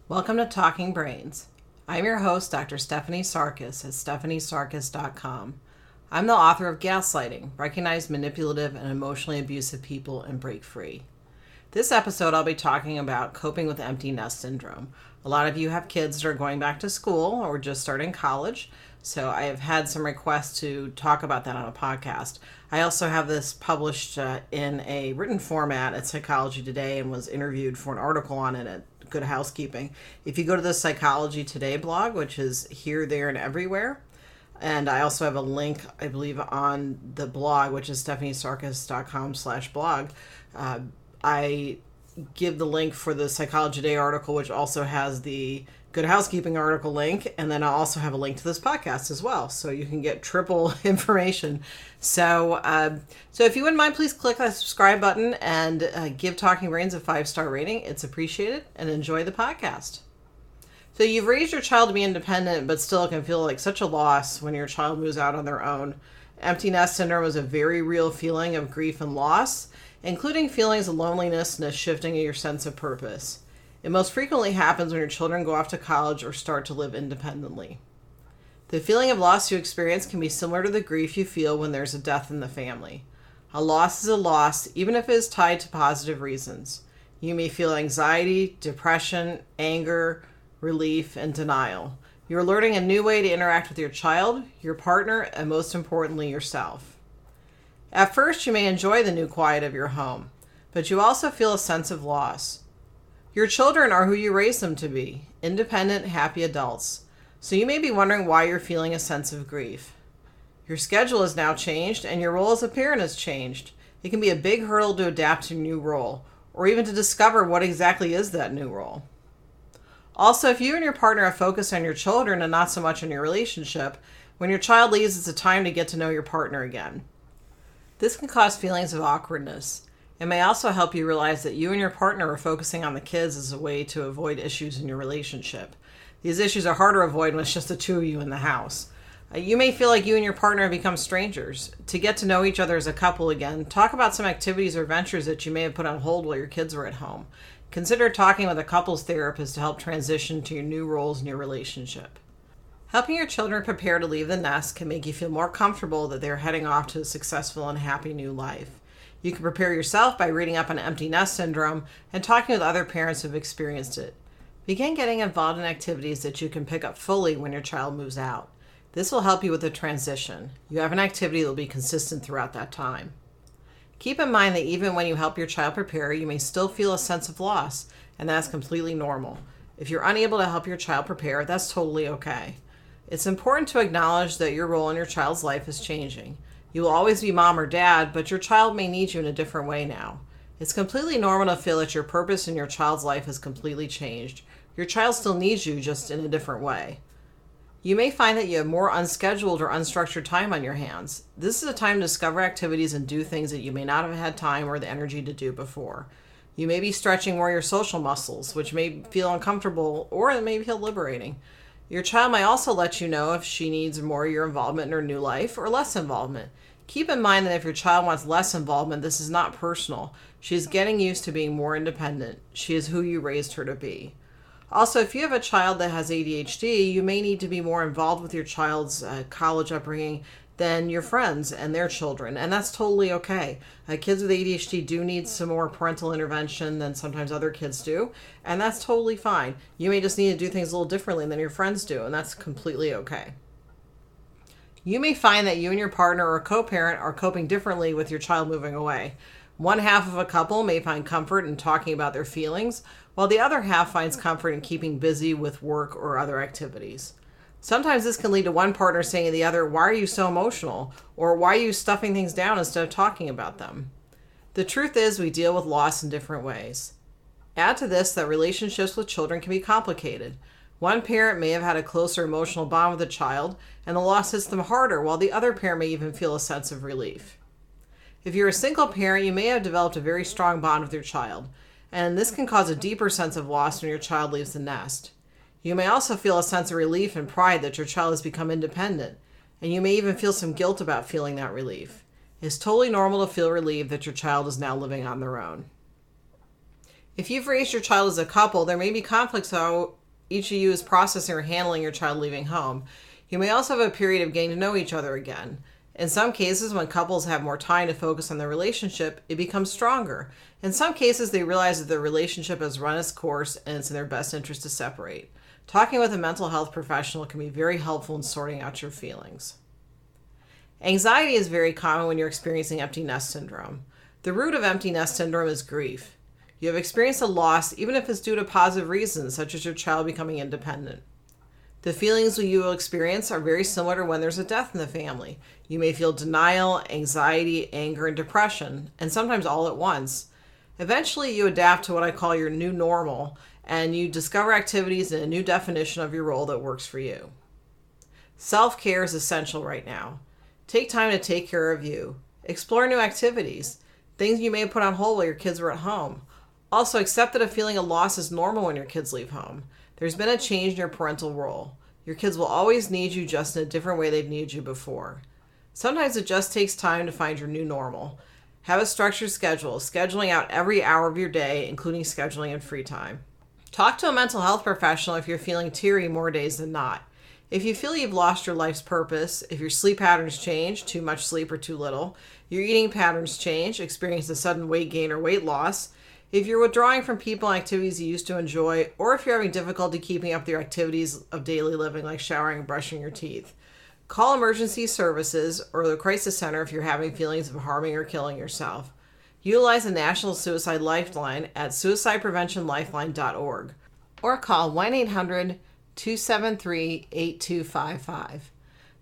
Welcome to Talking Brains. I'm your host, Dr. Stephanie Sarkis at stephaniesarkis.com. I'm the author of Gaslighting, Recognize Manipulative and Emotionally Abusive People and Break Free. This episode, I'll be talking about coping with empty nest syndrome. A lot of you have kids that are going back to school or just starting college, so I have had some requests to talk about that on a podcast. I also have this published in a written format at Psychology Today and was interviewed for an article on it at Good Housekeeping. If you go to the Psychology Today blog, which is here, there, and everywhere, and I also have a link, I believe, on the blog, which is stephaniesarkis.com/blog. I give the link for the Psychology Today article, which also has the Good Housekeeping article link, and then I also have a link to this podcast as well, so you can get triple information. So if you wouldn't mind, please click that subscribe button and give Talking Brains a 5-star rating. It's appreciated, and enjoy the podcast. So you've raised your child to be independent, but still can feel like such a loss when your child moves out on their own. Empty nest syndrome is a very real feeling of grief and loss, including feelings of loneliness and a shifting of your sense of purpose. It most frequently happens when your children go off to college or start to live independently. The feeling of loss you experience can be similar to the grief you feel when there's a death in the family. A loss is a loss, even if it is tied to positive reasons. You may feel anxiety, depression, anger, relief, and denial. You're learning a new way to interact with your child, your partner, and most importantly, yourself. At first, you may enjoy the new quiet of your home, but you also feel a sense of loss. Your children are who you raised them to be, independent, happy adults. So you may be wondering why you're feeling a sense of grief. Your schedule has now changed, and your role as a parent has changed. It can be a big hurdle to adapt to a new role, or even to discover what exactly is that new role. Also, if you and your partner are focused on your children and not so much on your relationship, when your child leaves, it's a time to get to know your partner again. This can cause feelings of awkwardness. It may also help you realize that you and your partner are focusing on the kids as a way to avoid issues in your relationship. These issues are hard to avoid when it's just the two of you in the house. You may feel like you and your partner have become strangers. To get to know each other as a couple again, talk about some activities or ventures that you may have put on hold while your kids were at home. Consider talking with a couples therapist to help transition to your new roles in your relationship. Helping your children prepare to leave the nest can make you feel more comfortable that they're heading off to a successful and happy new life. You can prepare yourself by reading up on empty nest syndrome and talking with other parents who have experienced it. Begin getting involved in activities that you can pick up fully when your child moves out. This will help you with the transition. You have an activity that will be consistent throughout that time. Keep in mind that even when you help your child prepare, you may still feel a sense of loss, and that's completely normal. If you're unable to help your child prepare, that's totally okay. It's important to acknowledge that your role in your child's life is changing. You will always be mom or dad, but your child may need you in a different way now. It's completely normal to feel that your purpose in your child's life has completely changed. Your child still needs you, just in a different way. You may find that you have more unscheduled or unstructured time on your hands. This is a time to discover activities and do things that you may not have had time or the energy to do before. You may be stretching more your social muscles, which may feel uncomfortable or it may feel liberating. Your child may also let you know if she needs more of your involvement in her new life or less involvement. Keep in mind that if your child wants less involvement, this is not personal. She is getting used to being more independent. She is who you raised her to be. Also, if you have a child that has ADHD, you may need to be more involved with your child's college upbringing than your friends and their children, and that's totally okay. Kids with ADHD do need some more parental intervention than sometimes other kids do, and that's totally fine. You may just need to do things a little differently than your friends do, and that's completely okay. You may find that you and your partner or co-parent are coping differently with your child moving away. One half of a couple may find comfort in talking about their feelings, while the other half finds comfort in keeping busy with work or other activities. Sometimes this can lead to one partner saying to the other, "Why are you so emotional?" or "Why are you stuffing things down instead of talking about them?" The truth is, we deal with loss in different ways. Add to this that relationships with children can be complicated. One parent may have had a closer emotional bond with a child, and the loss hits them harder, while the other parent may even feel a sense of relief. If you're a single parent, you may have developed a very strong bond with your child, and this can cause a deeper sense of loss when your child leaves the nest. You may also feel a sense of relief and pride that your child has become independent, and you may even feel some guilt about feeling that relief. It's totally normal to feel relieved that your child is now living on their own. If you've raised your child as a couple, there may be conflicts how each of you is processing or handling your child leaving home. You may also have a period of getting to know each other again. In some cases, when couples have more time to focus on their relationship, it becomes stronger. In some cases, they realize that their relationship has run its course and it's in their best interest to separate. Talking with a mental health professional can be very helpful in sorting out your feelings. Anxiety is very common when you're experiencing empty nest syndrome. The root of empty nest syndrome is grief. You have experienced a loss, even if it's due to positive reasons, such as your child becoming independent. The feelings you will experience are very similar to when there's a death in the family. You may feel denial, anxiety, anger, and depression, and sometimes all at once. Eventually, you adapt to what I call your new normal, and you discover activities and a new definition of your role that works for you. Self-care is essential right now. Take time to take care of you. Explore new activities, things you may have put on hold while your kids were at home. Also, accept that a feeling of loss is normal when your kids leave home. There's been a change in your parental role. Your kids will always need you just in a different way they've needed you before. Sometimes it just takes time to find your new normal. Have a structured schedule, scheduling out every hour of your day, including scheduling and free time. Talk to a mental health professional if you're feeling teary more days than not. If you feel you've lost your life's purpose, if your sleep patterns change, too much sleep or too little, your eating patterns change, experience a sudden weight gain or weight loss, if you're withdrawing from people and activities you used to enjoy, or if you're having difficulty keeping up with your activities of daily living like showering and brushing your teeth, call emergency services or the crisis center if you're having feelings of harming or killing yourself. Utilize the National Suicide Lifeline at suicidepreventionlifeline.org or call 1-800-273-8255.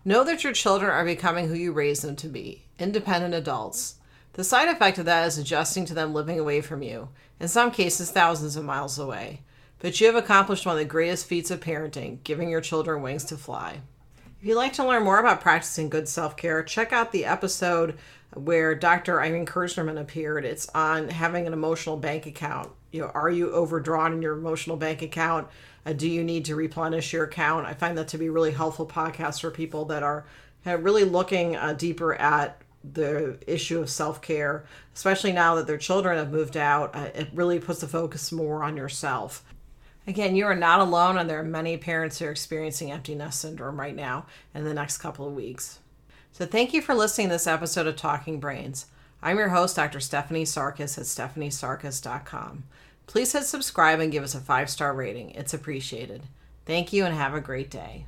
Know that your children are becoming who you raised them to be, independent adults. The side effect of that is adjusting to them living away from you, in some cases thousands of miles away. But you have accomplished one of the greatest feats of parenting, giving your children wings to fly. If you'd like to learn more about practicing good self-care, check out the episode where Dr. Irene Kirschnerman appeared. It's on having an emotional bank account. Are you overdrawn in your emotional bank account? Do you need to replenish your account? I find that to be a really helpful podcast for people that are really looking deeper at the issue of self-care, especially now that their children have moved out. It really puts the focus more on yourself. Again, you are not alone, and there are many parents who are experiencing empty nest syndrome right now in the next couple of weeks. So thank you for listening to this episode of Talking Brains. I'm your host, Dr. Stephanie Sarkis at stephaniesarkis.com. Please hit subscribe and give us a 5-star rating. It's appreciated. Thank you and have a great day.